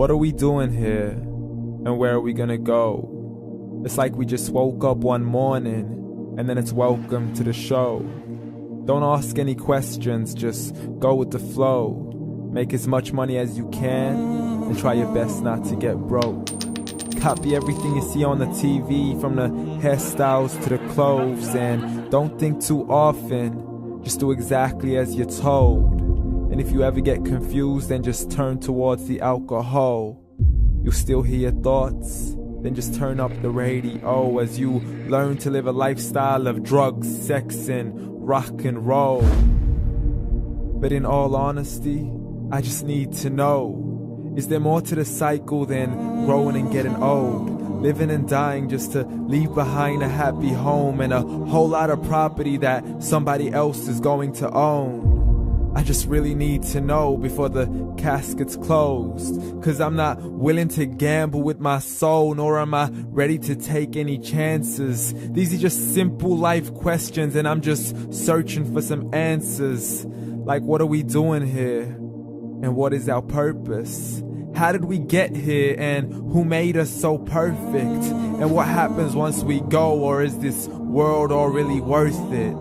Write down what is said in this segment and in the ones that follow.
What are we doing here? And where are we gonna go? It's like we just woke up one morning, and then it's welcome to the show. Don't ask any questions, just go with the flow. Make as much money as you can, and try your best not to get broke. Copy everything you see on the TV, from the hairstyles to the clothes, and don't think too often, just do exactly as you're told. And if you ever get confused, then just turn towards the alcohol. You'll still hear your thoughts, then just turn up the radio as you learn to live a lifestyle of drugs, sex, and rock and roll. But in all honesty, I just need to know, is there more to the cycle than growing and getting old? Living and dying just to leave behind a happy home and a whole lot of property that somebody else is going to own. I just really need to know before the casket's closed, 'cause I'm not willing to gamble with my soul, nor am I ready to take any chances. These are just simple life questions, and I'm just searching for some answers. Like, what are we doing here? And what is our purpose? How did we get here, and who made us so perfect? And what happens once we go, or is this world all really worth it?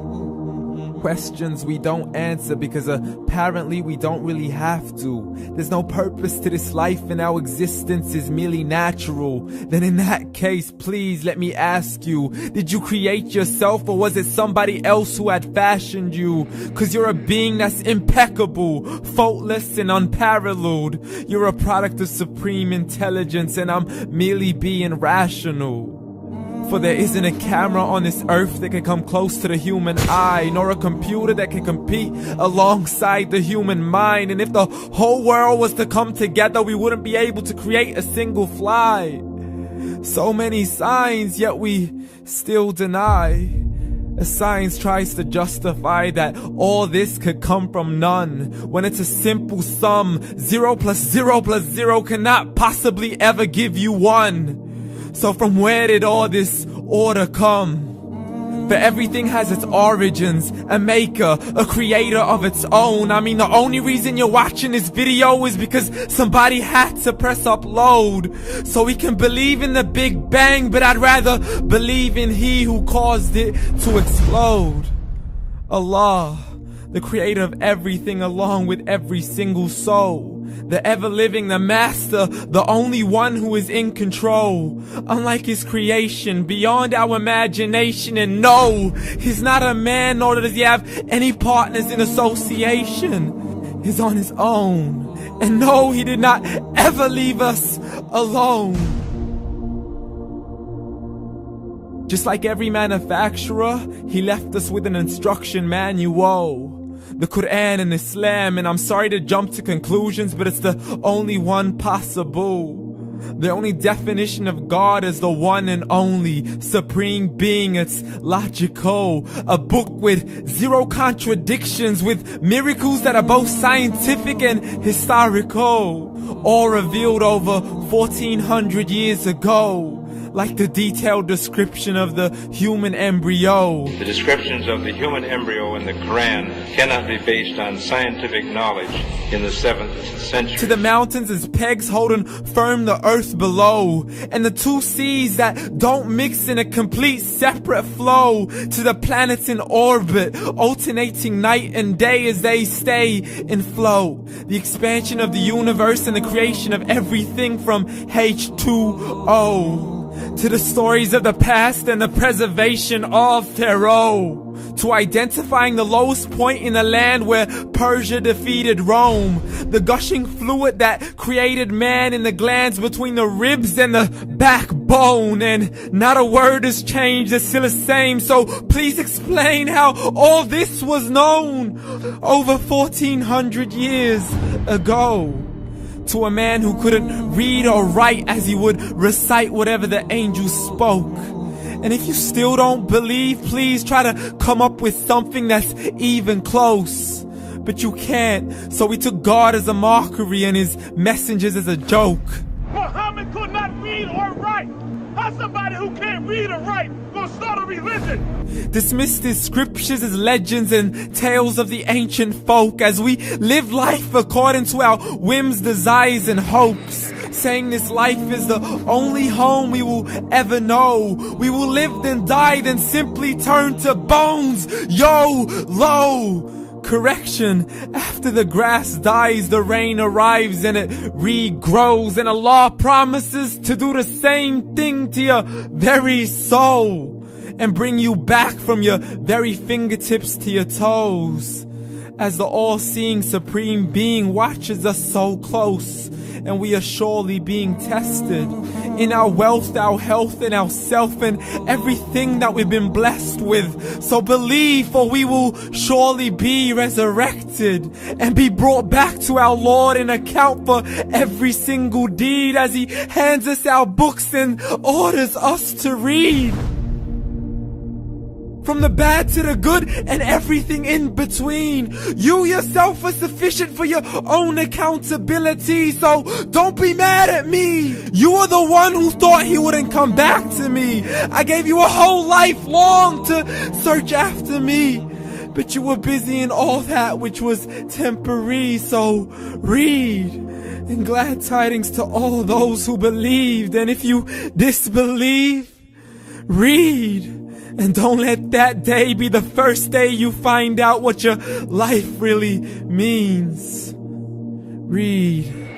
Questions we don't answer because apparently we don't really have to. There's no purpose to this life and our existence is merely natural. Then in that case, please let me ask you, did you create yourself, or was it somebody else who had fashioned you? 'Cause you're a being that's impeccable, faultless and unparalleled. You're a product of supreme intelligence, and I'm merely being rational. For there isn't a camera on this earth that can come close to the human eye, nor a computer that can compete alongside the human mind. And if the whole world was to come together, we wouldn't be able to create a single fly. So many signs, yet we still deny. As science tries to justify that all this could come from none, when it's a simple sum. 0 plus 0 plus 0 cannot possibly ever give you 1. So from where did all this order come? For everything has its origins, a maker, a creator of its own. I mean, the only reason you're watching this video is because somebody had to press upload. So we can believe in the Big Bang, but I'd rather believe in He who caused it to explode. Allah, the creator of everything along with every single soul. The ever-living, the master, the only one who is in control. Unlike his creation, beyond our imagination. And no, he's not a man, nor does he have any partners in association. He's on his own. And no, he did not ever leave us alone. Just like every manufacturer, he left us with an instruction manual. The Quran and Islam, and I'm sorry to jump to conclusions, but it's the only one possible. The only definition of God is the one and only supreme being. It's logical, a book with 0 contradictions, with miracles that are both scientific and historical, all revealed over 1400 years ago. Like the detailed description of the human embryo. The descriptions of the human embryo in the Quran cannot be based on scientific knowledge in the 7th century. To the mountains as pegs holding firm the earth below, and the 2 seas that don't mix in a complete separate flow. To the planets in orbit, alternating night and day as they stay in flow. The expansion of the universe and the creation of everything from H2O. To the stories of the past and the preservation of Pharaoh. To identifying the lowest point in the land where Persia defeated Rome. The gushing fluid that created man in the glands between the ribs and the backbone. And not a word has changed, it's still the same. So please explain how all this was known over 1400 years ago. To a man who couldn't read or write as he would recite whatever the angels spoke. And if you still don't believe, please try to come up with something that's even close. But you can't, so we took God as a mockery and his messengers as a joke. Muhammad could not read or write. How's somebody who can't read or write gonna start a religion? Dismissed his scriptures as legends and tales of the ancient folk as we live life according to our whims, desires, and hopes. saying this life is the only home we will ever know. We will live then die then simply turn to bones. YOLO. Correction, after the grass dies, the rain arrives and it regrows, and Allah promises to do the same thing to your very soul and bring you back from your very fingertips to your toes, as the all-seeing supreme being watches us so close, and we are surely being tested in our wealth, our health, and our self, and everything that we've been blessed with. So believe, for we will surely be resurrected and be brought back to our Lord and account for every single deed, as He hands us our books and orders us to read. From the bad to the good and everything in between. You yourself are sufficient for your own accountability, so don't be mad at me. You are the one who thought He wouldn't come back to me. I gave you a whole life long to search after me, but you were busy in all that which was temporary. So read, and glad tidings to all those who believed. And if you disbelieve, read. And don't let that day be the first day you find out what your life really means. Read.